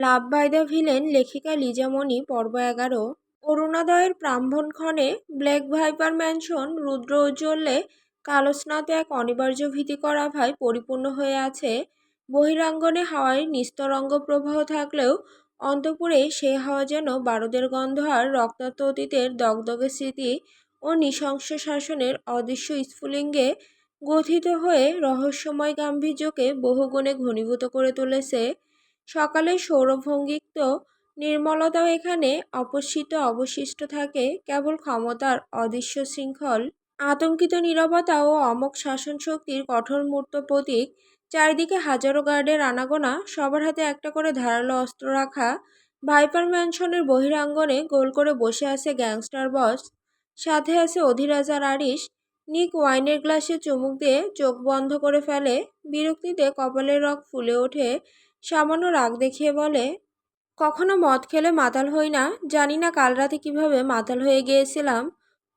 Love by the villain লেখিকা লিজামণি পর্ব 11। অরুণোদয়ের প্রাম্ভণক্ষণে black viper mansion রুদ্র উজ্জ্বলে কালোস্নাতে এক অনিবার্য ভীতিকর আভায় পরিপূর্ণ হয়ে আছে। বহিরাঙ্গনে হাওয়ায় নিস্তরঙ্গ প্রবাহ থাকলেও অন্তঃপুরে সে হাওয়া যেন বারুদের গন্ধ আর রক্তাক্ত অতীতের দগদগে স্মৃতি ও নৃশংস শাসনের অদৃশ্য স্ফুলিঙ্গে গঠিত হয়ে রহস্যময় গাম্ভীর্যকে বহুগুণে ঘনীভূত করে তুলেছে। সকালের সৌরভঙ্গিক্ত নির্মলতাও এখানে অপসৃত অবশিষ্ট থাকে কেবল ক্ষমতার অদৃশ্য শৃঙ্খল। আতঙ্কিত নীরবতা ও অমোঘ শাসন শক্তির কঠোর মূর্ত প্রতীক। চারিদিকে হাজারো গার্ডের আনাগোনা, সবার হাতে একটা করে ধারালো অস্ত্র রাখা। ভাইপার ম্যানশনের বহিরাঙ্গনে গোল করে বসে আছে গ্যাংস্টার বস, সাথে আছে অধিরাজ আর আরিশ। নিক ওয়াইনের গ্লাসে চুমুক দিয়ে চোখ বন্ধ করে ফেলে। বিরক্তিতে কপালের রগ ফুলে ওঠে। সামান্য রাগ দেখিয়ে বলে, কখনো মদ খেলে মাতাল হই না, জানি না কাল রাতে কিভাবে মাতাল হয়ে গিয়েছিলাম।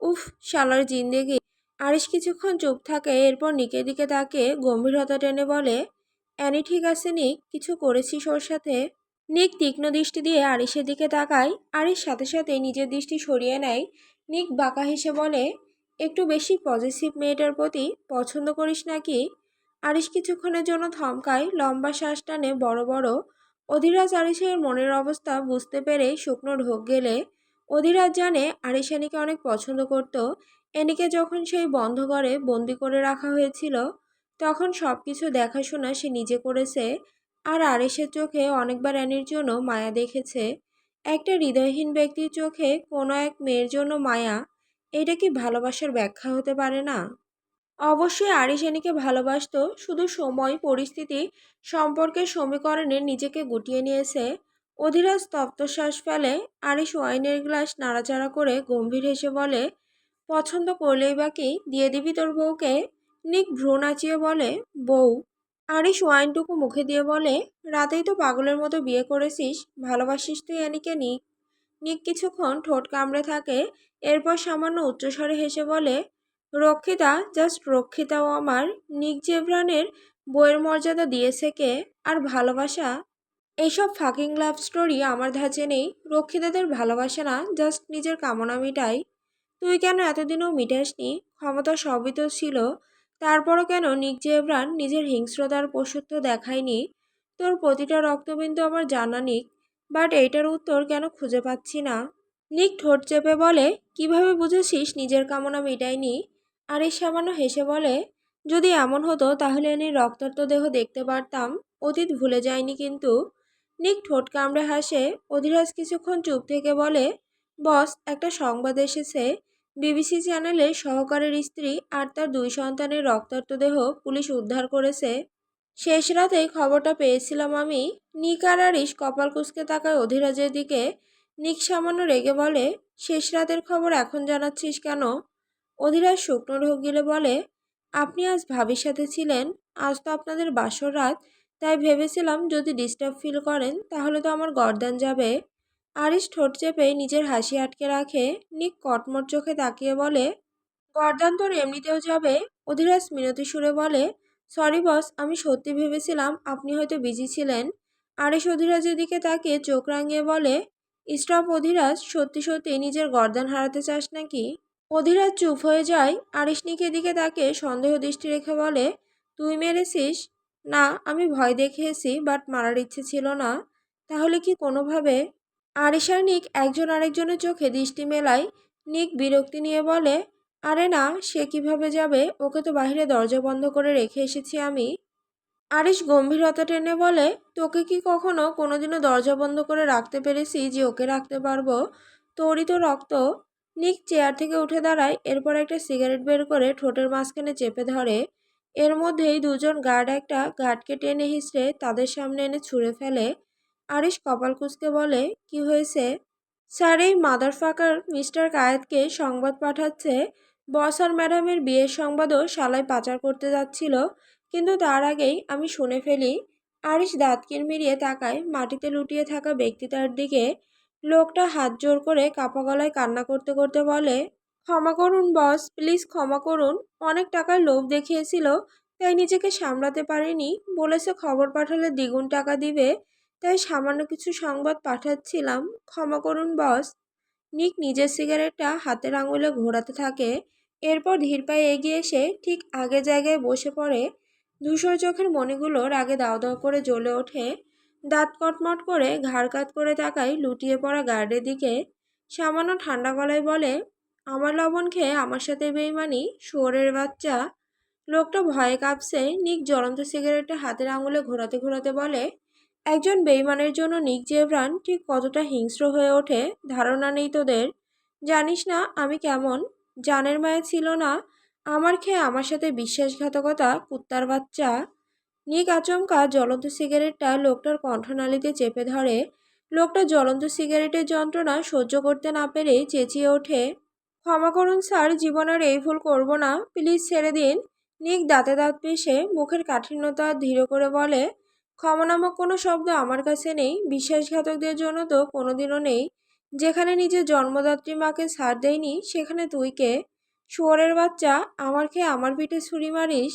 উফ, শালার জিন্দেগি। আরিশ কিছুক্ষণ চুপ থাকে, এরপর নিকের দিকে তাকিয়ে গম্ভীরতা টেনে বলে, অ্যানি ঠিক আছে নিক? কিছু করেছিস ওর সাথে? নিক তীক্ষ্ণ দৃষ্টি দিয়ে আরিশের দিকে তাকায়। আরিশ সাথে সাথে নিজের দৃষ্টি সরিয়ে নেয়। নিক বাঁকা হেসে বলে, একটু বেশি পজিটিভ মেয়েটার প্রতি পছন্দ করিস নাকি? আরিশ কিছুক্ষণের জন্য থমকায়, লম্বা শ্বাস টানে বড় বড়। অধিরাজ আরিশের মনের অবস্থা বুঝতে পেরে শুকনো ঢোক গেলে। অধিরাজ জানে আরিশ এনিকে অনেক পছন্দ করত। এনিকে যখন সেই বন্ধ ঘরে বন্দি করে রাখা হয়েছিল, তখন সবকিছু দেখাশোনা সে নিজে করেছে। আর আরিশের চোখে অনেকবার অ্যানির জন্য মায়া দেখেছে। একটা হৃদয়হীন ব্যক্তির চোখে কোনো এক মেয়ের জন্য মায়া, এটা কি ভালোবাসার ব্যাখ্যা হতে পারে না? অবশ্যই আরিশ এনিকে ভালোবাসতো, শুধু সময় পরিস্থিতি সম্পর্কের সমীকরণে নিজেকে গুটিয়ে নিয়েছে। অধিরাজ তপ্তশ্বাস ফেলে। আরিশ ওয়াইনের গ্লাস নাড়াচাড়া করে গম্ভীর হেসে বলে, পছন্দ করলেই বাকি দিয়ে দিবি তোর বউকে? নিক ভ্রু নাচিয়ে বলে, বউ? আরিশ ওয়াইনটুকু মুখে দিয়ে বলে, রাতেই তো পাগলের মতো বিয়ে করেছিস, ভালোবাসিস তুই অ্যানিকে নিক? নিক কিছুক্ষণ ঠোঁট কামড়ে থাকে, এরপর সামান্য উচ্চস্বরে হেসে বলে, রক্ষিতা, জাস্ট রক্ষিতাও আমার। নিক জেব্রানের বইয়ের মর্যাদা দিয়েছে কে? আর ভালোবাসা? এইসব ফাকিং লাভ স্টোরি আমার ধাঁচে নেই। রক্ষিতাদের ভালোবাসা না, জাস্ট নিজের কামনা মিটাই। তুই কেন এতদিনও মিটাসনি? ক্ষমতা সবই তো ছিল, তারপরও কেন নিক জেব্রান নিজের হিংস্রতার পশুত্ব দেখায়নি? তোর প্রতিটা রক্তবিন্দু আমার জানা নিক, বাট এইটার উত্তর কেন খুঁজে পাচ্ছি না। নিক ঠোঁট চেপে বলে, কিভাবে বুঝেছিস নিজের কামনা মিটাইনি? আর এই সামান্য হেসে বলে, যদি এমন হতো তাহলে আমি রক্তাক্ত দেহ দেখতে পারতাম। অতীত ভুলে যায়নি কিন্তু। নিক ঠোঁট কামড়ে হাসে। অধিরাজ কিছুক্ষণ চুপ থেকে বলে, বস, একটা সংবাদ এসেছে। বিবিসি চ্যানেলের সহকারীর স্ত্রী আর তার 2 সন্তানের রক্তাক্ত দেহ পুলিশ উদ্ধার করেছে। শেষ রাতে খবরটা পেয়েছিলাম আমি। নিক আর আরিশ কপাল কুঁচকে তাকায় অধিরাজের দিকে। নিক সামান্য রেগে বলে, শেষ রাতের খবর এখন জানাচ্ছিস কেন? অধিরাজ শুকনো ঢোক গিলে বলে, আপনি আজ ভাবির সাথে ছিলেন, আজ তো আপনাদের বাসর রাত, তাই ভেবেছিলাম যদি ডিস্টার্ব ফিল করেন তাহলে তো আমার গর্দান যাবে। আরিশ ঠোঁট চেপে নিজের হাসি আটকে রাখে। নিক কটমট চোখে তাকিয়ে বলে, গর্দান তোর এমনিতেও যাবে। অধিরাজ মিনতি সুরে বলে, সরি বস, আমি সত্যি ভেবেছিলাম আপনি হয়তো বিজি ছিলেন। আরিশ অধিরাজের দিকে তাকিয়ে চোখ রাঙিয়ে বলে, স্টপ অধিরাজ, সত্যি সত্যি নিজের গর্দান হারাতে চাস নাকি? অধিরাজ চুপ হয়ে যায়। আরিশ নিকের দিকে তাকিয়ে সন্দেহ দৃষ্টি রেখে বলে, তুই মেরেছিস? না, আমি ভয় দেখিয়েছি, বাট মারার ইচ্ছে ছিল না। তাহলে কি কোনোভাবে? আরিশ আর নিক একজন আরেকজনের চোখে দৃষ্টি মেলায়। নিক বিরক্তি নিয়ে বলে, আরে না, সে কিভাবে যাবে? ওকে তো বাইরে দরজা বন্ধ করে রেখে এসেছি আমি। আরিশ গম্ভীরতা টেনে বলে, তোকে কি কখনো কোনোদিনও দরজা বন্ধ করে রাখতে পেরেছি যে ওকে রাখতে পারবো? তোরই তো রক্ত। নিক চেয়ার থেকে উঠে দাঁড়ায়, এরপর একটা সিগারেট বের করে ঠোঁটের মাঝখানে চেপে ধরে। এর মধ্যেই দুজন গার্ড একটা গার্ডকে টেনে হিঁচড়ে তাদের সামনে এনে ছুঁড়ে ফেলে। আরিশ কপাল কুঁচকে বলে, কি হয়েছে? স্যার, এই মাদারফাকার মিস্টার কায়েতকে সংবাদ পাঠাচ্ছে। বস আর ম্যাডামের বিয়ের সংবাদও শালায় পাচার করতে যাচ্ছিল, কিন্তু তার আগেই আমি শুনে ফেলি। আরিশ দাঁত কিরমিরিয়ে তাকায় মাটিতে লুটিয়ে থাকা ব্যক্তিটার দিকে। লোকটা হাত জোর করে কাঁপা গলায় কান্না করতে করতে বলে, ক্ষমা করুন বস, প্লিজ ক্ষমা করুন। অনেক টাকার লোভ দেখিয়েছিল, তাই নিজেকে সামলাতে পারেনি। বলেছে খবর পাঠালে দ্বিগুণ টাকা দিবে, তাই সামান্য কিছু সংবাদ পাঠাচ্ছিলাম। ক্ষমা করুন বস। নিক নিজের সিগারেটটা হাতের আঙুলে ঘোরাতে থাকে। এরপর ধীর পায়ে এগিয়ে এসে ঠিক আগের জায়গায় বসে পড়ে। ধূসর চোখের মণিগুলো রাগে দাও দাও করে জ্বলে ওঠে। দাঁত কটমট করে ঘাড় কাত করে তাকায় লুটিয়ে পড়া গার্ডের দিকে। সামান্য ঠান্ডা গলায় বলে, আমার লবণ খেয়ে আমার সাথে বেইমানি, শুয়োরের বাচ্চা। লোকটা ভয়ে কাঁপছে। নিক জ্বলন্ত সিগারেটটা হাতের আঙুলে ঘোরাতে ঘোরাতে বলে, একজন বেইমানের জন্য নিক জেব্রান ঠিক কতটা হিংস্র হয়ে ওঠে ধারণা নেই তোদের। জানিস না আমি কেমন? জানের মায়া ছিল না আমার, খেয়ে আমার সাথে বিশ্বাসঘাতকতা, কুত্তার বাচ্চা। নিক আচমকা জ্বলন্ত সিগারেটটা লোকটার কণ্ঠনালীতে চেপে ধরে। লোকটা জ্বলন্ত সিগারেটের যন্ত্রণা সহ্য করতে না পেরে চেঁচিয়ে ওঠে, ক্ষমা করুন স্যার, জীবনের এই ভুল করব না, প্লিজ ছেড়ে দিন। নিক দাঁতে দাঁত পিষে মুখের কাঠিন্যতা ধীর করে বলে, ক্ষমা নামক কোনো শব্দ আমার কাছে নেই। বিশ্বাসঘাতকদের জন্য তো কোনোদিনও নেই। যেখানে নিজের জন্মদাত্রী মাকে ছাড় দেয়নি সেখানে তুই কে? শুয়োরের বাচ্চা, আমার খেয়ে আমার পিঠে ছুরি মারিস?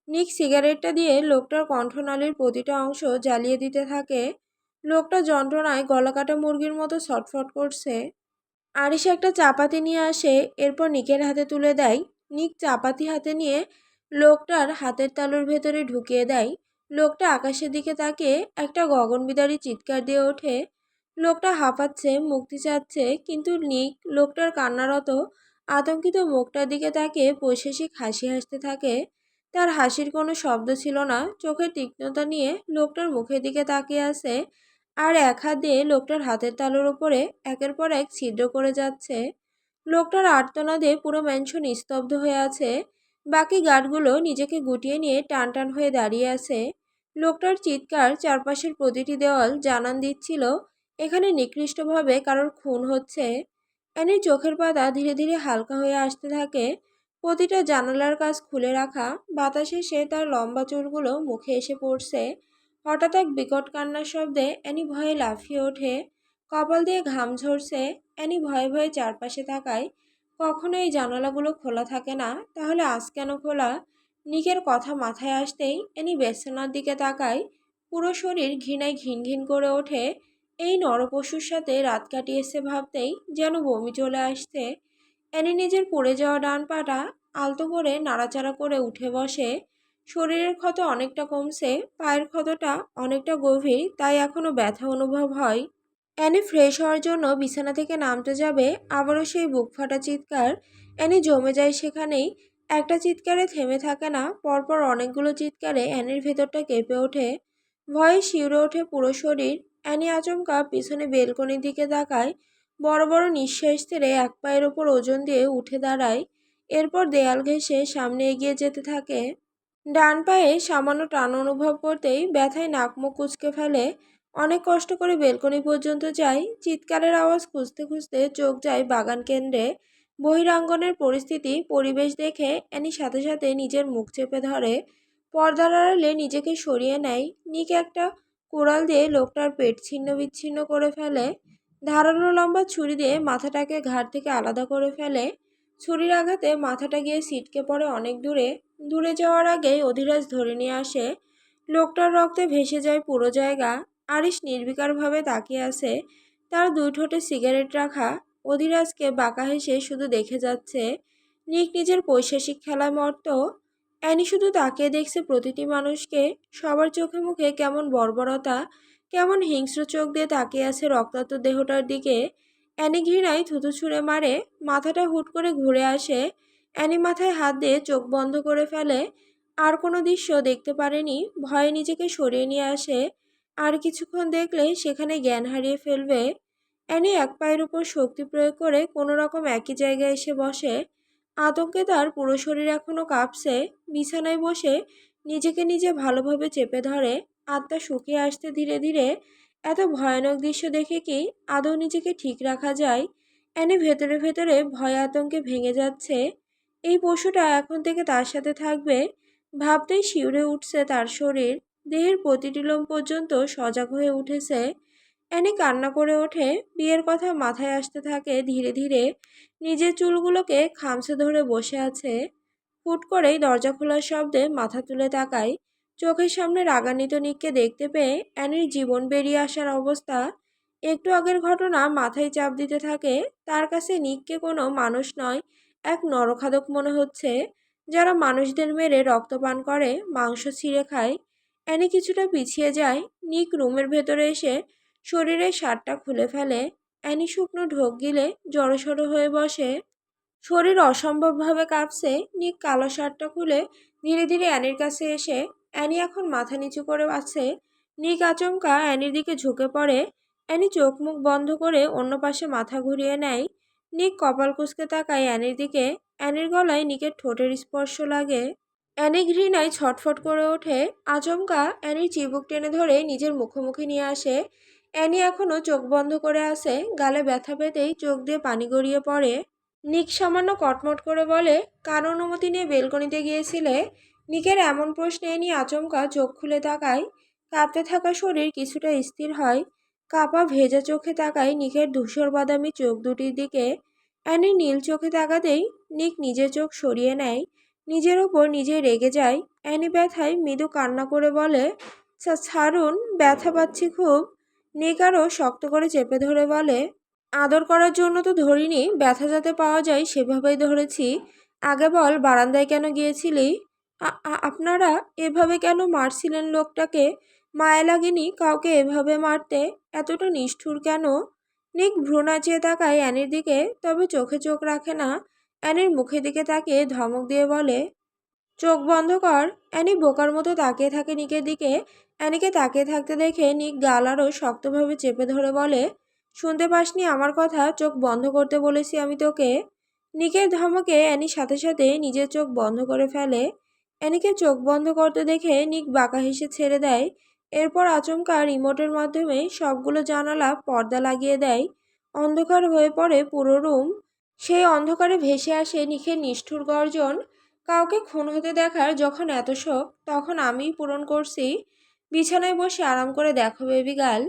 নিক সিগারেটটা দিয়ে লোকটার কণ্ঠনালীর প্রতিটা অংশ জ্বালিয়ে দিতে থাকে। লোকটা যন্ত্রণায় গলাকাটা মুরগির মতো ছটফট করছে। আরিশ একটা চাপাতি নিয়ে আসে, এরপর নিকের হাতে তুলে দেয়। নিক চাপাতি হাতে নিয়ে লোকটার হাতের তালুর ভেতরে ঢুকিয়ে দেয়। লোকটা আকাশের দিকে তাকিয়ে একটা গগনবিদারী চিৎকার দিয়ে ওঠে। লোকটা হাঁপাচ্ছে, মুক্তি চাচ্ছে, কিন্তু নিক লোকটার কান্নারত আতঙ্কিত মুখটার দিকে তাকিয়ে পৈশাসিক হাসি হাসতে থাকে। তার হাসির কোনো শব্দ ছিল না, চোখের তীক্ষ্ণতা নিয়ে লোকটার মুখের দিকে তাকিয়ে আছে। আর এক হাত দিয়ে লোকটার হাতের তালুর ওপরে একের পর এক ছিদ্র করে যাচ্ছে। লোকটার আর্তনাদে পুরো ম্যানশন স্তব্ধ হয়ে আছে। বাকি গার্ডগুলো নিজেকে গুটিয়ে নিয়ে টান টান হয়ে দাঁড়িয়ে আছে। লোকটার চিৎকার চারপাশের প্রতিটি দেওয়াল জানান দিচ্ছিল এখানে নিকৃষ্টভাবে কারোর খুন হচ্ছে। অ্যানির চোখের পাতা ধীরে ধীরে হালকা হয়ে আসতে থাকে। প্রতিটা জানালার কাজ খুলে রাখা, বাতাসে সে তার লম্বা চুলগুলো মুখে এসে পড়ছে। হঠাৎ এক বিকট কান্নার শব্দে অ্যানি ভয়ে লাফিয়ে ওঠে। কপাল দিয়ে ঘাম ঝরছে। অ্যানি ভয়ে ভয়ে চারপাশে তাকায়। কখনো এই জানালাগুলো খোলা থাকে না, তাহলে আজ কেন খোলা? নিকের কথা মাথায় আসতেই অ্যানি বেসনার দিকে তাকায়। পুরো শরীর ঘৃণায় ঘিন ঘিন করে ওঠে। এই নরপশুর সাথে রাত কাটিয়েছে ভাবতেই যেন বমি চলে আসছে। অ্যানি নিজের পড়ে যাওয়া ডান পাটা আলতো করে নাড়াচাড়া করে উঠে বসে। শরীরের ক্ষত অনেকটা কমছে, পায়ের ক্ষতটা অনেকটা গভীর, তাই এখনো ব্যথা অনুভব হয়। অ্যানি ফ্রেশ হওয়ার জন্য বিছানা থেকে নামতে যাবে, আবারও সেই বুক ফাটা চিৎকার। অ্যানি জমে যায় সেখানেই। একটা চিৎকারে থেমে থাকে না, পরপর অনেকগুলো চিৎকারে অ্যানির ভেতরটা কেঁপে ওঠে। ভয়ে শিউরে ওঠে পুরো শরীর। অ্যানি আচমকা পিছনে বেলকনির দিকে তাকায়। বড় বড় নিঃশ্বাস ছেড়ে এক পায়ের ওপর ওজন দিয়ে উঠে দাঁড়ায়। এরপর দেয়াল ঘেঁষে সামনে এগিয়ে যেতে থাকে। ডান পায়ে সামান্য টান অনুভব করতেই ব্যথায় নাক মুখ কুঁচকে ফেলে। অনেক কষ্ট করে বেলকনি পর্যন্ত যায়। চিৎকারের আওয়াজ খুঁজতে খুঁজতে চোখ যায় বাগান কেন্দ্রে। বহিরাঙ্গনের পরিস্থিতি পরিবেশ দেখে অ্যানি সাথে সাথে নিজের মুখ চেপে ধরে। পর্দার আড়ালে নিজেকে সরিয়ে নেয়। নিক একটা কুড়াল দিয়ে লোকটার পেট ছিন্ন বিচ্ছিন্ন করে ফেলে। ধারালো লম্বা ছুরি দিয়ে মাথাটাকে ঘাড় থেকে আলাদা করে ফেলে। ছুরির আঘাতে মাথাটা গিয়ে ছিটকে পড়ে অনেক দূরে। দূরে যাওয়ার আগেই অধিরাজ ধরে নিয়ে আসে। লোকটার রক্তে ভেসে যায় পুরো জায়গা। আরিশ নির্বিকারভাবে তাকিয়ে আছে, তার দুই ঠোঁটে সিগারেট রাখা। অধিরাজকে বাঁকা হেসে শুধু দেখে যাচ্ছে। নিক নিজের পৈশাসিক খেলায় মত্ত। অ্যানি শুধু তাকিয়ে দেখছে প্রতিটি মানুষকে। সবার চোখে মুখে কেমন বর্বরতা, কেমন হিংস্র চোখ দিয়ে তাকিয়ে আছে রক্তাক্ত দেহটার দিকে। অ্যানি ঘৃণায় থুতু ছুঁড়ে মারে। মাথাটা হুট করে ঘুরে আসে। অ্যানি মাথায় হাত দিয়ে চোখ বন্ধ করে ফেলে। আর কোনো দৃশ্য দেখতে পারেনি। ভয়ে নিজেকে সরিয়ে নিয়ে আসে। আর কিছুক্ষণ দেখলে সেখানে জ্ঞান হারিয়ে ফেলবে। অ্যানি এক পায়ের উপর শক্তি প্রয়োগ করে কোনো রকম একই জায়গায় এসে বসে। আতঙ্কে তার পুরো শরীর এখনো কাঁপছে। বিছানায় বসে নিজেকে নিজে ভালোভাবে চেপে ধরে। আত্মা শুকিয়ে আসতে ধীরে ধীরে। এত ভয়ানক দৃশ্য দেখে কি আদৌ নিজেকে ঠিক রাখা যায়? অ্যানি ভেতরে ভেতরে ভয় আতঙ্কে ভেঙে যাচ্ছে। এই পশুটা এখন থেকে তার সাথে থাকবে। ভাবতেই শিউরে উঠছে তার শরীর। দেহের প্রতিটি লোম পর্যন্ত সজাগ হয়ে উঠেছে। অ্যানি কান্না করে ওঠে। বিয়ের কথা মাথায় আসতে থাকে ধীরে ধীরে। নিজের চুলগুলোকে খামচে ধরে বসে আছে। হুট করেই দরজা খোলার শব্দে মাথা তুলে তাকায়। চোখের সামনে রাগান্বিত নিককে দেখতে পেয়ে অ্যানির জীবন বেরিয়ে আসার অবস্থা। একটু আগের ঘটনা মাথায় চাপ দিতে থাকে। তার কাছে নিককে কোনো মানুষ নয়, এক নরখাদক মনে হচ্ছে, যারা মানুষদের মেরে রক্তপান করে, মাংস ছিঁড়ে খায়। অ্যানি কিছুটা পিছিয়ে যায়। নিক রুমের ভেতরে এসে শরীরের শার্টটা খুলে ফেলে। অ্যানি শুকনো ঢোক গিলে জড়সড় হয়ে বসে। শরীর অসম্ভবভাবে কাঁপছে। নিক কালো শার্টটা খুলে ধীরে ধীরে অ্যানির কাছে এসে, অ্যানি এখন মাথা নিচু করে আছে। নিক আচমকা অ্যানির দিকে ঝুঁকে পড়ে। অ্যানি চোখ মুখ বন্ধ করে অন্য পাশে মাথা ঘুরিয়ে নেয়। নিক কপাল কুঁচকে তাকায় অ্যানির দিকে। অ্যানির গলায় নিকের ঠোঁটের স্পর্শ লাগে। অ্যানি ঘৃণায় ছটফট করে ওঠে। আচমকা অ্যানির চিবুক টেনে ধরে নিজের মুখোমুখি নিয়ে আসে। অ্যানি এখনো চোখ বন্ধ করে আছে। গালে ব্যথা পেতেই চোখ দিয়ে পানি গড়িয়ে পড়ে। নিক সামান্য কটমট করে বলে, কার অনুমতি নিয়ে বেলকনিতে গিয়েছিলে? নিকের এমন প্রশ্নে নিয়ে আচমকা চোখ খুলে তাকায়। কাঁপতে থাকা শরীর কিছুটা স্থির হয়। কাপা ভেজা চোখে তাকায় নিকের ধূসর বাদামি চোখ দুটির দিকে। অ্যানি নীল চোখে তাকাতেই নিক নিজের চোখ সরিয়ে নেয়। নিজের ওপর নিজেই রেগে যায়। অ্যানি ব্যথায় মৃদু কান্না করে বলে, ছাড়ুন, ব্যথা পাচ্ছি খুব। নিক আরও শক্ত করে চেপে ধরে বলে, আদর করার জন্য তো ধরিনি, ব্যথা যাতে পাওয়া যায় সেভাবেই ধরেছি। আগে বল, বারান্দায় কেন গিয়েছিলি? আপনারা এভাবে কেন মারছিলেন লোকটাকে? মায়া লাগেনি কাউকে এভাবে মারতে? এতটা নিষ্ঠুর কেন? নিক ভ্রু নাচিয়ে তাকায় অ্যানির দিকে, তবে চোখে চোখ রাখে না। অ্যানির মুখের দিকে তাকিয়ে ধমক দিয়ে বলে, চোখ বন্ধ কর। অ্যানি বোকার মতো তাকিয়ে থাকে নিকের দিকে। অ্যানিকে তাকিয়ে থাকতে দেখে নিক গাল আরও শক্তভাবে চেপে ধরে বলে, শুনতে পাসনি আমার কথা? চোখ বন্ধ করতে বলেছি আমি তোকে। নিকের ধমকে অ্যানি সাথে সাথে নিজের চোখ বন্ধ করে ফেলে। অ্যানিকে চোখ বন্ধ করতে দেখে নিক বাঁকা হেসে ছেড়ে দেয়। এরপর আচমকা রিমোটের মাধ্যমে সবগুলো জানালা পর্দা লাগিয়ে দেয়। অন্ধকার হয়ে পড়ে পুরো রুম। সেই অন্ধকারে ভেসে আসে নিখের নিষ্ঠুর গর্জন, কাউকে খুন হতে দেখার যখন এত শোক, তখন আমিই পূরণ করছি। বিছানায় বসে আরাম করে দেখো বেবি গার্ল।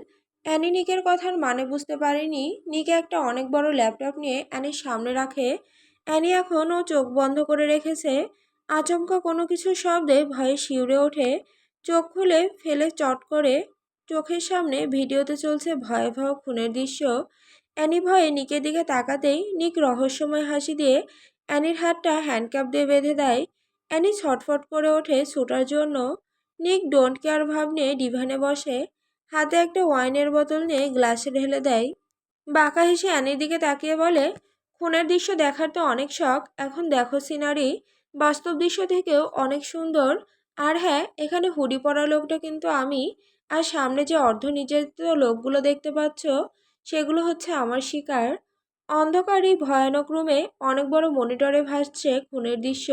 অ্যানি নিকের কথার মানে বুঝতে পারেনি। নিকে একটা অনেক বড় ল্যাপটপ নিয়ে অ্যানির সামনে রাখে। অ্যানি এখনও চোখ বন্ধ করে রেখেছে। আচমকা কোনো কিছুর শব্দে ভয়ে শিউরে ওঠে। চোখ খুলে ফেলে চট করে চোখের সামনে ভিডিওতে চলছে ভয়াবহ খুনের দৃশ্য। অ্যানি ভয়ে নিকের দিকে তাকাতেই নিক রহস্যময় হাসি দিয়ে অ্যানির হাতটা হ্যান্ডকাপ দিয়ে বেঁধে দেয়। অ্যানি ছটফট করে ওঠে ছুটার জন্য। নিক ডোন্ট কেয়ার ভাব নিয়ে ডিভানে বসে। হাতে একটা ওয়াইনের বোতল নিয়ে গ্লাসে ঢেলে দেয়। বাঁকা হেসে অ্যানির দিকে তাকিয়ে বলে, খুনের দৃশ্য দেখার তো অনেক শখ, এখন দেখো সিনারি, বাস্তব দৃশ্য থেকেও অনেক সুন্দর। আর হ্যাঁ, এখানে হুডি পরা লোকটা কিন্তু আমি। আর সামনে যে অর্ধ নির্যাতিত লোকগুলো দেখতে পাচ্ছ, সেগুলো হচ্ছে আমার শিকার। অন্ধকার এই ভয়ানক রুমে অনেক বড় মনিটরে ভাসছে খুনের দৃশ্য।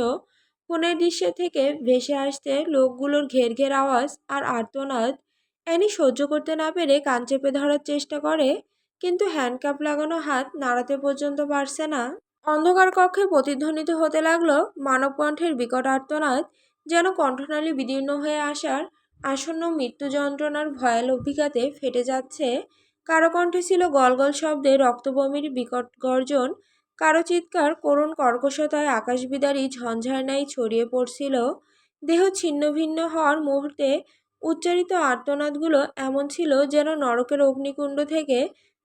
খুনের দৃশ্যের থেকে ভেসে আসছে লোকগুলোর ঘের ঘের আওয়াজ আর আর্তনাদ। অ্যানি সহ্য করতে না পেরে কান চেপে ধরার চেষ্টা করে, কিন্তু হ্যান্ডকাপ লাগানো হাত নাড়াতে পর্যন্ত পারছে না। অন্ধকার কক্ষে প্রতিধ্বনিত হতে লাগলো মানবকণ্ঠের বিকট আর্তনাদ, যেন কণ্ঠনালী বিদীর্ণ হয়ে আসার আসন্ন মৃত্যু যন্ত্রণার ভয়াল অভিঘাতে ফেটে যাচ্ছে। কারো কণ্ঠে ছিল গলগল শব্দে রক্তবমির বিকট গর্জন, কারো চিৎকার করুণ কর্কশতায় আকাশবিদারী ঝঞ্ঝার ন্যায় ছড়িয়ে পড়ছিল। দেহ ছিন্ন ভিন্ন হওয়ার মুহূর্তে উচ্চারিত আর্তনাদগুলো এমন ছিল যেন নরকের অগ্নিকুণ্ড থেকে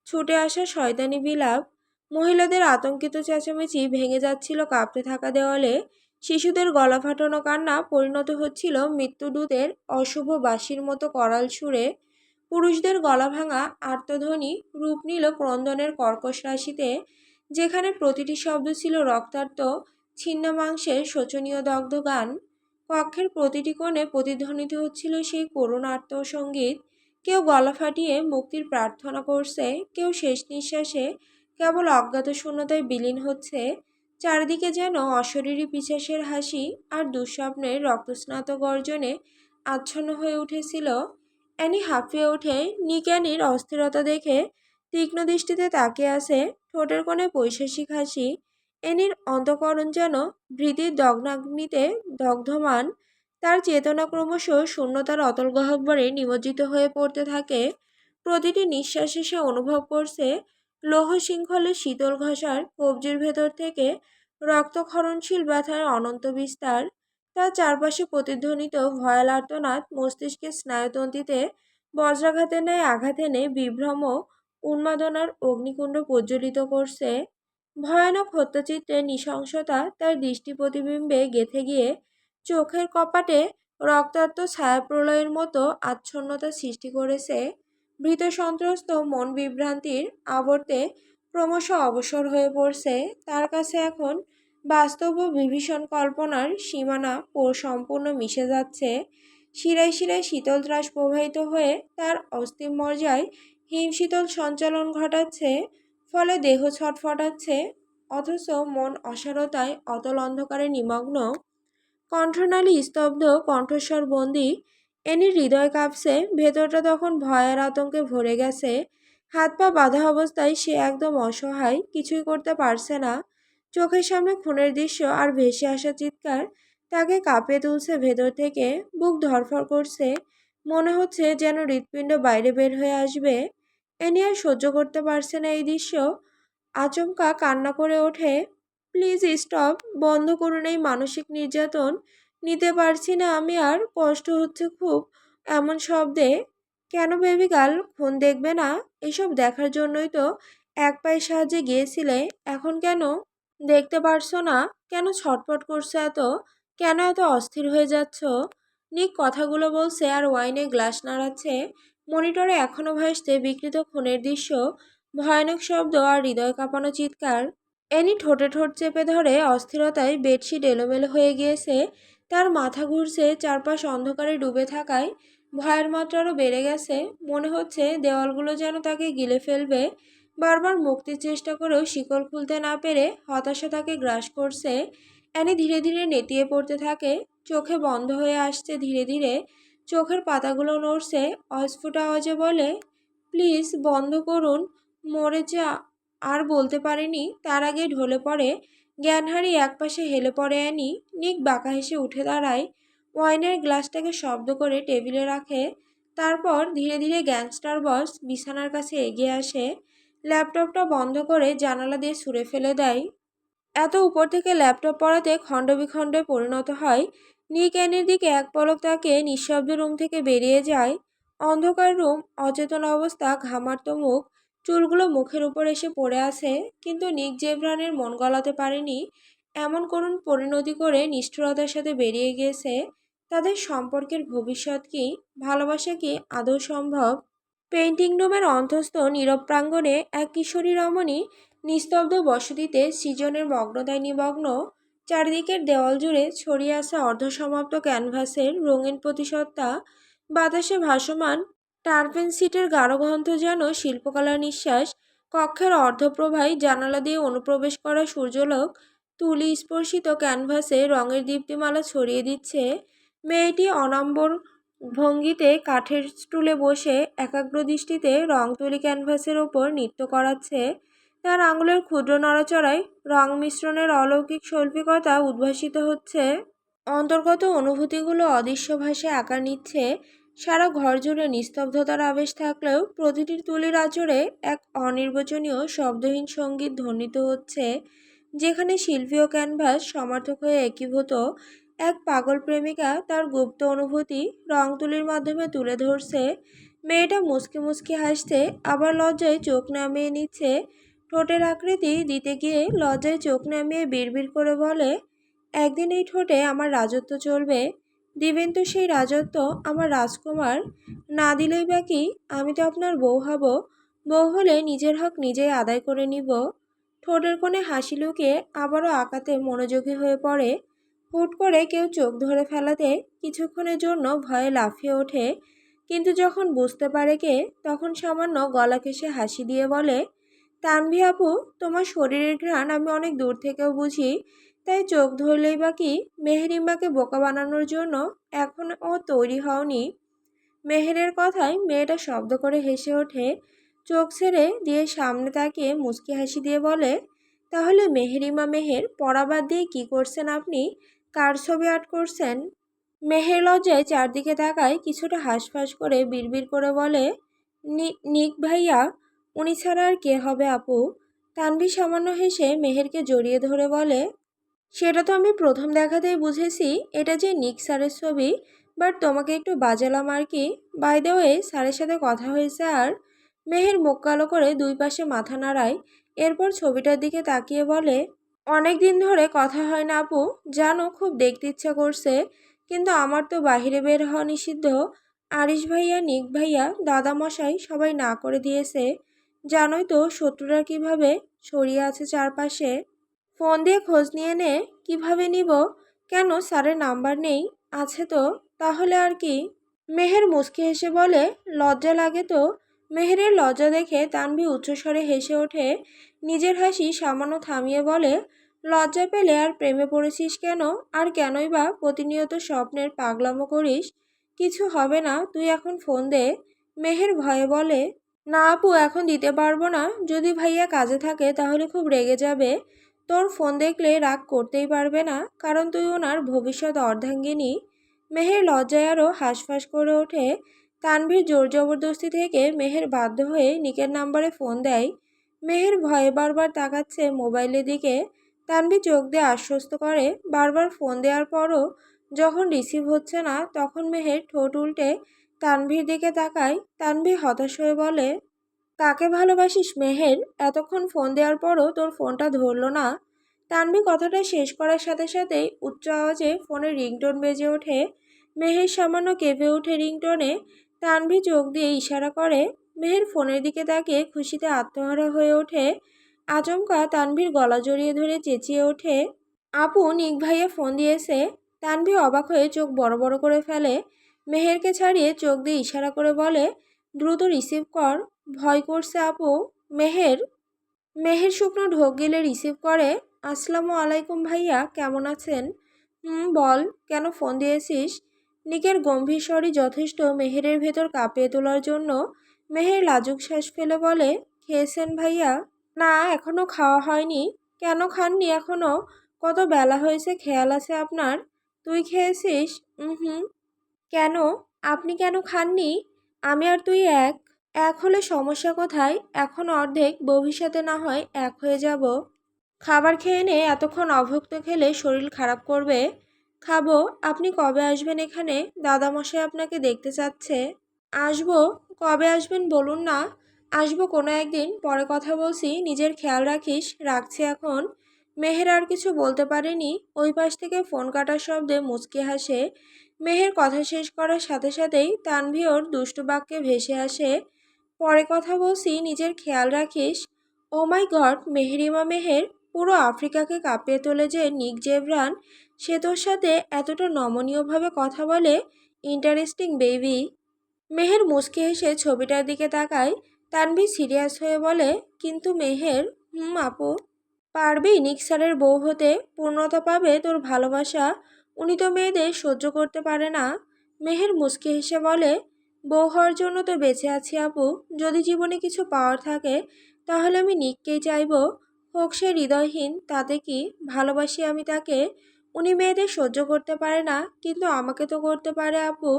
ছুটে আসা শয়তানি বিলাপ। মহিলাদের আতঙ্কিত চেঁচামেচি ভেঙে যাচ্ছিল কাঁপতে থাকা দেওয়ালে। শিশুদের গলা ফাটানো কান্না পরিণত হচ্ছিল মৃত্যুদূতের অশুভ বাঁশির মতো করাল সুরে। পুরুষদের গলা ভাঙা আর্তধ্বনি রূপ নিল ক্রন্দনের কর্কশ রাশিতে, যেখানে প্রতিটি শব্দ ছিল রক্তাক্ত ছিন্ন মাংসের শোচনীয় দগ্ধ গান। কক্ষের প্রতিটি কোণে প্রতিধ্বনিত হচ্ছিল সেই করুণ আর্তসঙ্গীত। কেউ গলা ফাটিয়ে মুক্তির প্রার্থনা করছে, কেউ শেষ নিঃশ্বাসে কেবল অজ্ঞাত শূন্যতায় বিলীন হচ্ছে। চারিদিকে যেন অশরীরী পিশাচের হাসি আর দুঃস্বপ্নের রক্তস্নাত গর্জনে আচ্ছন্ন হয়ে উঠেছিল। অ্যানি হাঁপিয়ে ওঠে। নিক অ্যানির অস্থিরতা দেখে তীক্ষ্ণ দৃষ্টিতে তাকিয়ে আছে, ঠোঁটের কোণে পৈশাসিক হাসি। অ্যানির অন্তঃকরণ যেন ভৃতির দগ্ধাগ্নিতে দগ্ধমান। তার চেতনা ক্রমশ শূন্যতার অতল গহ্বরে নিমজ্জিত হয়ে পড়তে থাকে। প্রতিটি নিঃশ্বাসে সে অনুভব করছে লৌহ শৃঙ্খলের শীতল ঘষার কবজির ভেতর থেকে রক্তক্ষরণশীল ব্যথার অনন্ত বিস্তার। তার চারপাশে প্রতিধ্বনিত ভয়াল আর্তনাদ মস্তিষ্কের স্নায়ুতন্ত্রীতে বজ্রাঘাতের ন্যায় আঘাত এনে বিভ্রম উন্মাদনার অগ্নিকুণ্ড প্রজ্বলিত করছে। ভয়ানক হত্যাচিত্রের নৃশংসতা তার দৃষ্টি প্রতিবিম্বে গেঁথে গিয়ে চোখের কপাটে রক্তাক্ত ছায়াপ্রলয়ের মতো আচ্ছন্নতা সৃষ্টি করেছে। ভীত সন্ত্রস্ত মন বিভ্রান্তির আবর্তে ক্রমশ অবসর হয়ে পড়ছে। তার কাছে এখন বাস্তব ও বিভীষণ কল্পনার সীমানা সম্পূর্ণ মিশে যাচ্ছে। শিরায় শিরায় শীতল ত্রাস প্রবাহিত হয়ে তার অস্থিমজ্জায় হিমশীতল সঞ্চালন ঘটাচ্ছে। ফলে দেহ ছটফটাচ্ছে, অথচ মন অসারতায় অতল অন্ধকারে নিমগ্ন। কণ্ঠনালী স্তব্ধ, কণ্ঠস্বর বন্দি। এনির হৃদয় কাঁপছে, ভেতরটা তখন ভয়ের আতঙ্কে ভরে গেছে। হাত পা বাঁধা অবস্থায় সে একদম অসহায়, কিছুই করতে পারছে না। চোখের সামনে খুনের দৃশ্য আর ভেসে আসা চিৎকার তাকে কাঁপিয়ে তুলছে ভেতর থেকে। বুক ধড়ফড় করছে, মনে হচ্ছে যেন হৃৎপিণ্ড বাইরে বের হয়ে আসবে। এনি আর সহ্য করতে পারছে না এই দৃশ্য। আচমকা কান্না করে ওঠে, প্লিজ স্টপ, বন্ধ করুন এই মানসিক নির্যাতন। নিতে পারছি না আমি আর, কষ্ট হচ্ছে খুব এমন শব্দে। কেন বেবি গার্ল, খুন দেখবে না? এসব দেখার জন্যই তো এক পায়ের সাহায্যে গিয়েছিলে, এখন কেন দেখতে পারছো না? কেন ছটফট করছো এত? কেন এত অস্থির হয়ে যাচ্ছ? নিক কথাগুলো বলছে আর ওয়াইনে গ্লাস নাড়াচ্ছে। মনিটরে এখনো ভাসছে বিকৃত খুনের দৃশ্য, ভয়ানক শব্দ আর হৃদয় কাঁপানো চিৎকার। এনি ঠোঁটে ঠোঁট চেপে ধরে, অস্থিরতায় বেডশিট এলোমেলো হয়ে গিয়েছে। তার মাথা ঘুরছে, চারপাশ অন্ধকারে ডুবে থাকায় ভয়ের মাত্রা আরও বেড়ে গেছে। মনে হচ্ছে দেওয়ালগুলো যেন তাকে গিলে ফেলবে। বারবার মুক্তির চেষ্টা করেও শিকল খুলতে না পেরে হতাশা তাকে গ্রাস করছে। অ্যানি ধীরে ধীরে নেতিয়ে পড়তে থাকে, চোখে বন্ধ হয়ে আসছে ধীরে ধীরে। চোখের পাতাগুলো নড়ছে, অস্ফুট আওয়াজে বলে, প্লিজ বন্ধ করুন, মরে যা। আর বলতে পারেনি, তার আগে ঢলে পড়ে। জ্ঞান হারিয়ে একপাশে হেলে পড়ে অ্যানি। নিক বাঁকা হেসে উঠে দাঁড়ায়, ওয়াইনের গ্লাসটাকে শব্দ করে টেবিলে রাখে। তারপর ধীরে ধীরে গ্যাংস্টার বস বিছানার কাছে এগিয়ে আসে, ল্যাপটপটা বন্ধ করে জানালা দিয়ে ছুঁড়ে ফেলে দেয়। এত উপর থেকে ল্যাপটপ পড়াতে খণ্ডবিখণ্ডে পরিণত হয়। নিক অ্যানির দিকে এক পলক তাকিয়ে নিঃশব্দে রুম থেকে বেরিয়ে যায়। অন্ধকার রুম, অচেতন অবস্থা, ঘামার্ত মুখ, চুলগুলো মুখের উপর এসে পড়ে আছে। কিন্তু নিক জেব্রানের মন গলাতে পারেনি। এমন করুণ পরিণতি করে নিষ্ঠুরতার সাথে বেরিয়ে গিয়েছে। তাদের সম্পর্কের ভবিষ্যৎ কি? ভালোবাসা কি আদৌ সম্ভব? পেইন্টিং রুমের অন্তস্থ নীরব প্রাঙ্গণে এক কিশোরী রমণী নিস্তব্ধ বসতিতে সৃজনের মগ্নতায় নিমগ্ন। চারিদিকের দেওয়াল জুড়ে ছড়িয়ে আসা অর্ধসমাপ্ত ক্যানভাসের রঙিন প্রতিসত্তা। বাতাসে ভাসমান টারপেন সিটের গাঢ় গন্ধ যেন শিল্পকলার নিঃশ্বাস। কক্ষের অর্ধপ্রভায় জানালা দিয়ে অনুপ্রবেশ করা সূর্যলোক তুলি স্পর্শিত ক্যানভাসে রঙের দীপ্তিমালা ছড়িয়ে দিচ্ছে। মেয়েটি অনাম্বর ভঙ্গিতে কাঠের স্টুলে বসে একাগ্র দৃষ্টিতে রং তুলি ক্যানভাসের ওপর নৃত্য করাচ্ছে। তার আঙুলের ক্ষুদ্র নড়াচড়ায় রং মিশ্রণের অলৌকিক শৈল্পিকতা উদ্ভাসিত হচ্ছে। অন্তর্গত অনুভূতিগুলো অদৃশ্য ভাষায় আকার নিচ্ছে। সারা ঘর জুড়ে নিস্তব্ধতার আবেশ থাকলেও প্রতিটি তুলির আঁচড়ে এক অনির্বচনীয় শব্দহীন সঙ্গীত ধ্বনিত হচ্ছে। যেখানে শিল্পী ও ক্যানভাস সমার্থক হয়ে একীভূত, এক পাগল প্রেমিকা তার গুপ্ত অনুভূতি রং তুলির মাধ্যমে তুলে ধরছে। মেয়েটা মুচকি মুচকি হাসছে, আবার লজ্জায় চোখ নামিয়ে নিচ্ছে। ঠোঁটের আকৃতি দিতে গিয়ে লজ্জায় চোখ নামিয়ে বিড়বিড় করে বলে, একদিন এই ঠোঁটে আমার রাজত্ব চলবে। দিবেন তো সেই রাজত্ব আমার রাজকুমার? না দিলেই বা কি, আমি তো আপনার বউ হব। বউ হলে নিজের হক নিজেই আদায় করে নিব। ঠোঁটের কোণে হাসি লুকিয়ে আবারও আঁকাতে মনোযোগী হয়ে পড়ে। হুট করে কেউ চোখ ধরে ফেলাতে কিছুক্ষণের জন্য ভয়ে লাফিয়ে ওঠে। কিন্তু যখন বুঝতে পারে কে, তখন সামান্য গলা ঘেঁষে হাসি দিয়ে বলে, তানভি আপু, তোমার শরীরের ঘ্রাণ আমি অনেক দূর থেকেও বুঝি। তাই চোখ ধরলেই বা কি, মেহেরিম্মাকে বোকা বানানোর জন্য এখনও তৈরি হওনি? মেহেরের কথায় মেয়েটা শব্দ করে হেসে ওঠে, চোখ ছেড়ে দিয়ে সামনে তাকিয়ে মুচকি হাসি দিয়ে বলে, তাহলে মেহেরিমা মেহের, পড়া বাদ দিয়ে কী করছেন আপনি? কার ছবি আর্ট করছেন? মেহের লজ্জায় চারদিকে তাকায়, কিছুটা হাঁসফাঁস করে বিড়বিড় করে বলে, নিক ভাইয়া, উনি ছাড়া আর কে হবে আপু? তানভি সামান্য হেসে মেহেরকে জড়িয়ে ধরে বলে, সেটা তো আমি প্রথম দেখাতেই বুঝেছি এটা যে নিক স্যারের ছবি, বাট তোমাকে একটু বাজালাম আর কি। বাই দ্য ওয়ে, স্যারের সাথে কথা হয়েছে আর? মেহের মুখ কালো করে দুই পাশে মাথা নাড়ায়, এরপর ছবিটার দিকে তাকিয়ে বলে, অনেক দিন ধরে কথা হয় না আপু, জানো খুব দেখতে ইচ্ছা করছে, কিন্তু আমার তো বাইরে বের হওয়া নিষিদ্ধ। আরিশ ভাইয়া, নিক ভাইয়া, দাদামশাই সবাই না করে দিয়েছে। জানোই তো শত্রুরা কিভাবে ছড়িয়ে আছে চারপাশে। ফোন দিয়ে খোঁজ নিয়ে নে। কিভাবে নিব? কেন, স্যারের নাম্বার নেই? আছে তো। তাহলে আর কি? মেহের মুচকি হেসে বলে, লজ্জা লাগে তো? মেহেরের লজ্জা দেখে তানভি উচ্চস্বরে হেসে ওঠে, নিজের হাসি সামান্য থামিয়ে বলে, লজ্জা পেলে আর প্রেমে পড়েছিস কেন? আর কেনই বা প্রতিনিয়ত স্বপ্নের পাগলামো করিস? কিছু হবে না, তুই এখন ফোন দে। মেহের ভয়ে বলে, না আপু, এখন দিতে পারবো না। যদি ভাইয়া কাজে থাকে তাহলে খুব রেগে যাবে। তোর ফোন দেখলে রাগ করতেই পারবে না, কারণ তুই ওনার ভবিষ্যৎ অর্ধাঙ্গিনী। মেহের লজ্জায় আরও হাঁসফাঁস করে ওঠে। তানভীর জোর জবরদস্তি থেকে মেহের বাধ্য হয়ে নিকের নাম্বারে ফোন দেয়। মেহের ভয়ে বারবার তাকাচ্ছে মোবাইলের দিকে। তানভীর চোখ দিয়ে আশ্বস্ত করে, বারবার ফোন দেওয়ার পরও যখন রিসিভ হচ্ছে না, তখন মেহের ঠোঁট উল্টে তানভীর দিকে তাকায়। তানভীর হতাশ হয়ে বলে, কাকে ভালোবাসিস মেহের? এতক্ষণ ফোন দেওয়ার পরও তোর ফোনটা ধরলো না। তানভি কথাটা শেষ করার সাথে সাথেই উচ্চ আওয়াজে ফোনের রিংটোন বেজে ওঠে। মেহের সামান্য কেঁপে ওঠে রিংটোনে। তানভি চোখ দিয়ে ইশারা করে। মেহের ফোনের দিকে তাকিয়ে খুশিতে আত্মহারা হয়ে ওঠে। আচমকা তানভীর গলা জড়িয়ে ধরে চেঁচিয়ে ওঠে, আপু, নিক ভাইয়া ফোন দিয়েছে। তানভি অবাক হয়ে চোখ বড় বড় করে ফেলে। মেহেরকে ছাড়িয়ে চোখ দিয়ে ইশারা করে বলে, দ্রুত রিসিভ কর। ভয় করছে আপু। মেহের মেহের শুকনো ঢোক গিলে রিসিভ করে। আসসালামু আলাইকুম ভাইয়া, কেমন আছেন? বল, কেন ফোন দিয়েছিস? নিকের গম্ভীর স্বরই যথেষ্ট মেহেরের ভেতর কাঁপিয়ে তোলার জন্য। মেহের লাজুক শ্বাস ফেলে বলে, খেয়েছেন ভাইয়া? না, এখনো খাওয়া হয়নি। কেন খাননি এখনো? কত বেলা হয়েছে, খেয়াল আছে আপনার? তুই খেয়েছিস? হুম। কেন? আপনি কেন খাননি? আমি আর তুই এক। এক হলে সমস্যা কোথায়? এখন অর্ধেক, ভবিষ্যতে না হয় এক হয়ে যাব। খাবার খেয়ে নে, এতক্ষণ অভুক্ত খেলে শরীর খারাপ করবে। খাবো। আপনি কবে আসবেন এখানে? দাদামশাই আপনাকে দেখতে চাচ্ছে। আসবো। কবে আসবেন বলুন না। আসবো কোনো একদিন, পরে কথা বলছি, নিজের খেয়াল রাখিস। রাখছি এখন। মেহের আর কিছু বলতে পারেনি। ওই পাশ থেকে ফোন কাটার শব্দে মুচকি হাসে। মেহের কথা শেষ করার সাথে সাথেই তানভি ওর দুষ্টু বাক্যে ভেসে আসে, পরে কথা বলছি, নিজের খেয়াল রাখিস। ও মাই গড, মেহেরিমা মেহের, পুরো আফ্রিকাকে কাঁপিয়ে তোলে যে নিক জেভরান, সে তোর সাথে এতটা নমনীয়ভাবে কথা বলে। Interesting baby. মেহের মুচকি হেসে ছবিটার দিকে তাকায়। তানভি সিরিয়াস হয়ে বলে, কিন্তু মেহের। আপু। পারবি নিক স্যারের বউ হতে? পূর্ণতা পাবে তোর ভালোবাসা। উনি তো মেয়েদের সহ্য করতে পারে না। মেহের মুচকি হেসে বলে, বউ হওয়ার জন্য তো বেঁচে আছি আপু। যদি জীবনে কিছু পাওয়ার থাকে তাহলে আমি নিককেই চাইব। হোক সে হৃদয়হীন, তাতে কি, ভালোবাসি আমি তাকে। উনি মেয়েদের সহ্য করতে পারে না, কিন্তু আমাকে তো করতে পারে আপু।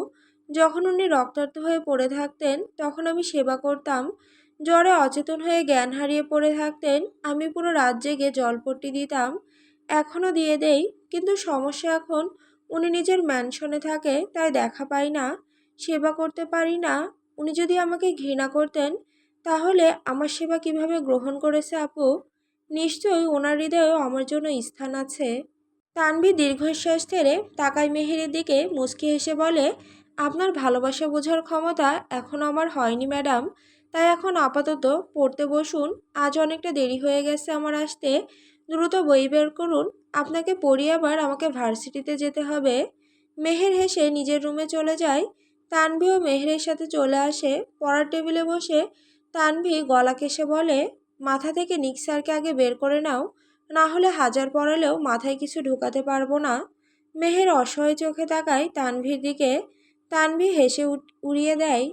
যখন উনি রক্তাক্ত হয়ে পড়ে থাকতেন তখন আমি সেবা করতাম। জ্বরে অচেতন হয়ে জ্ঞান হারিয়ে পড়ে থাকতেন, আমি পুরো রাত জেগে জলপট্টি দিতাম। এখনও দিয়ে দেই। কিন্তু সমস্যা এখন উনি নিজের ম্যানশনে থাকে, তাই দেখা পাই না, সেবা করতে পারি না। উনি যদি আমাকে ঘৃণা করতেন তাহলে আমার সেবা কিভাবে গ্রহণ করেছে আপু? নিশ্চয়ই ওনার হৃদয়েও আমার জন্য স্থান আছে। তানভি দীর্ঘশ্বাস ছেড়ে তাকায় মেহেরের দিকে, মুচকি হেসে বলে, আপনার ভালোবাসা বোঝার ক্ষমতা এখনও আমার হয়নি ম্যাডাম। তাই এখন আপাতত পড়তে বসুন। আজ অনেকটা দেরি হয়ে গেছে আমার আসতে। দ্রুত বই বের করুন। আপনাকে পড়িয়ে আবার আমাকে ভার্সিটিতে যেতে হবে। মেহের হেসে নিজের রুমে চলে যায়। তানভিও মেহেরের সাথে চলে আসে। পড়ার টেবিলে বসে তানভি গলা কেসে বলে, মাথা থেকে নিক স্যারকে আগে বের করে নাও, না হলে হাজার পড়ালেও মাথায় কিছু ঢুকাতে পারবো না। মেহের অসহায় চোখে তাকায় তানভীর দিকে। তানভী হেসে উড়িয়ে দেয়,